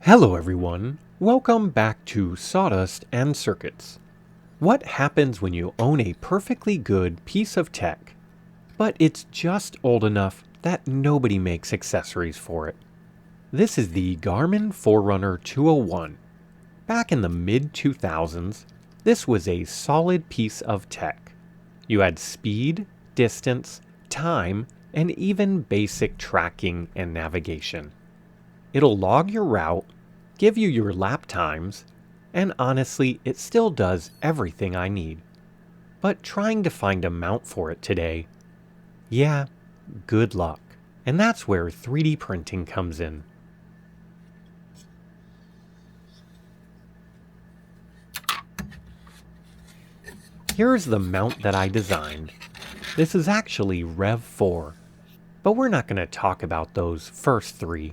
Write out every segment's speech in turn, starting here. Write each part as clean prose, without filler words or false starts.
Hello everyone, welcome back to Sawdust and Circuits. What happens when you own a perfectly good piece of tech, but it's just old enough that nobody makes accessories for it? This is the Garmin Forerunner 201. Back in the mid-2000s, this was a solid piece of tech. You had speed, distance, time, and even basic tracking and navigation. It'll log your route, give you your lap times, and honestly, it still does everything I need. But trying to find a mount for it today, yeah, good luck. And that's where 3D printing comes in. Here's the mount that I designed. This is actually Rev 4, but we're not going to talk about those first three.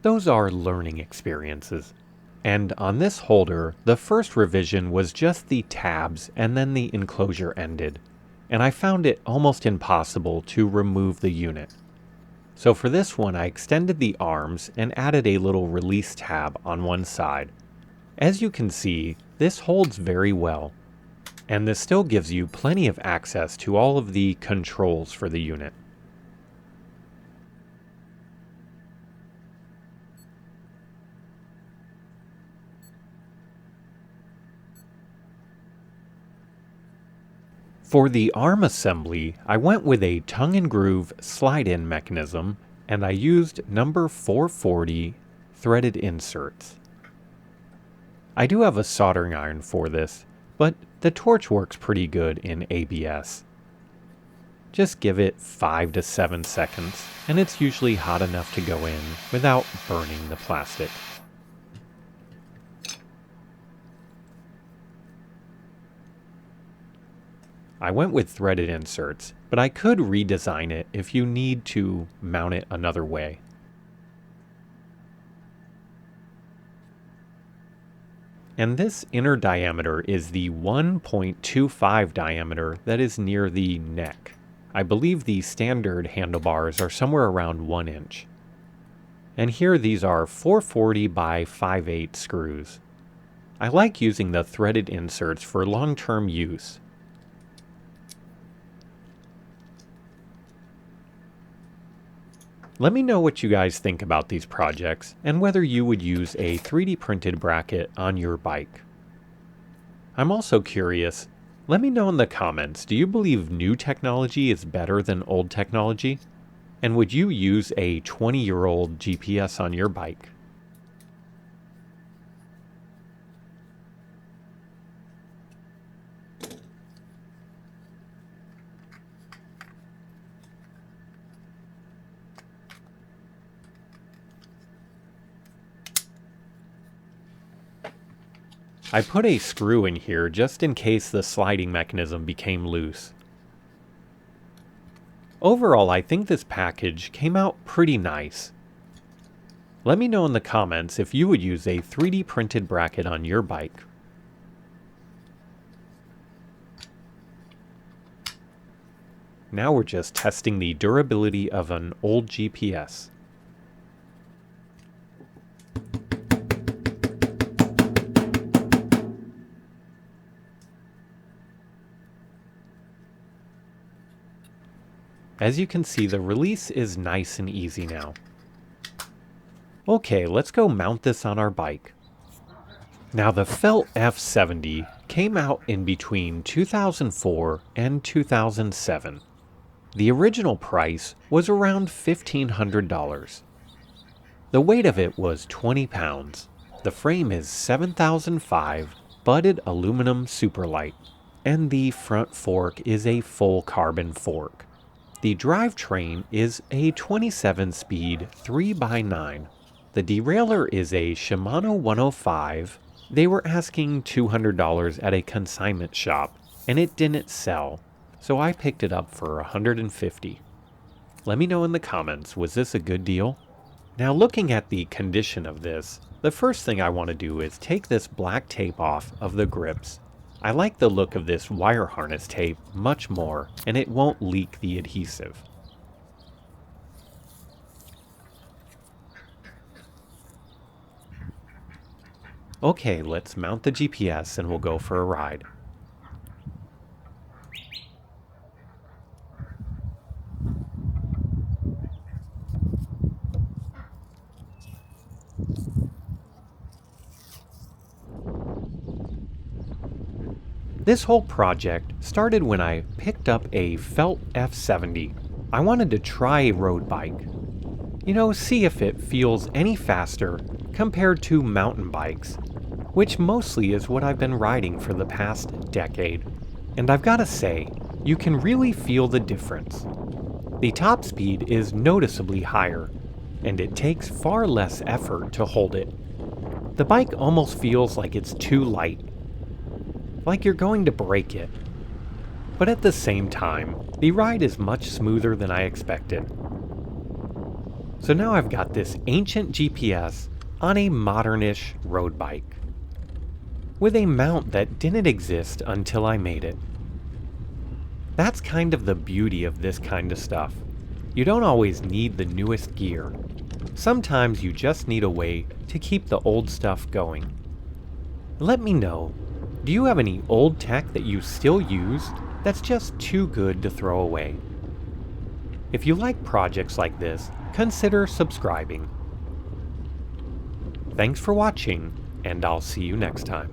Those are learning experiences. And on this holder, the first revision was just the tabs and then the enclosure ended, and I found it almost impossible to remove the unit. So for this one, I extended the arms and added a little release tab on one side. As you can see, this holds very well, and this still gives you plenty of access to all of the controls for the unit. For the arm assembly, I went with a tongue and groove slide-in mechanism, and I used number 440 threaded inserts. I do have a soldering iron for this, but the torch works pretty good in ABS. Just give it 5 to 7 seconds, and it's usually hot enough to go in without burning the plastic. I went with threaded inserts, but I could redesign it if you need to mount it another way. And this inner diameter is the 1.25 diameter that is near the neck. I believe the standard handlebars are somewhere around 1 inch. And here these are 440 by 5/8 screws. I like using the threaded inserts for long-term use. Let me know what you guys think about these projects and whether you would use a 3D printed bracket on your bike. I'm also curious, let me know in the comments, do you believe new technology is better than old technology? And would you use a 20-year-old GPS on your bike? I put a screw in here just in case the sliding mechanism became loose. Overall, I think this package came out pretty nice. Let me know in the comments if you would use a 3D printed bracket on your bike. Now we're just testing the durability of an old GPS. As you can see, the release is nice and easy now. Okay, let's go mount this on our bike. Now the Felt F70 came out in between 2004 and 2007. The original price was around $1,500. The weight of it was 20 pounds. The frame is 7005 budded aluminum superlight, and the front fork is a full carbon fork. The drivetrain is a 27-speed 3x9. The derailleur is a Shimano 105. They were asking $200 at a consignment shop, and it didn't sell, so I picked it up for $150. Let me know in the comments, was this a good deal? Now looking at the condition of this, the first thing I want to do is take this black tape off of the grips. I like the look of this wire harness tape much more, and it won't leak the adhesive. Okay, let's mount the GPS and we'll go for a ride. This whole project started when I picked up a Felt F70. I wanted to try a road bike. See if it feels any faster compared to mountain bikes, which mostly is what I've been riding for the past decade. And I've gotta say, you can really feel the difference. The top speed is noticeably higher, and it takes far less effort to hold it. The bike almost feels like it's too light, like you're going to break it. But at the same time, the ride is much smoother than I expected. So now I've got this ancient GPS on a modernish road bike, with a mount that didn't exist until I made it. That's kind of the beauty of this kind of stuff. You don't always need the newest gear. Sometimes you just need a way to keep the old stuff going. Let me know, do you have any old tech that you still use that's just too good to throw away? If you like projects like this, consider subscribing. Thanks for watching, and I'll see you next time.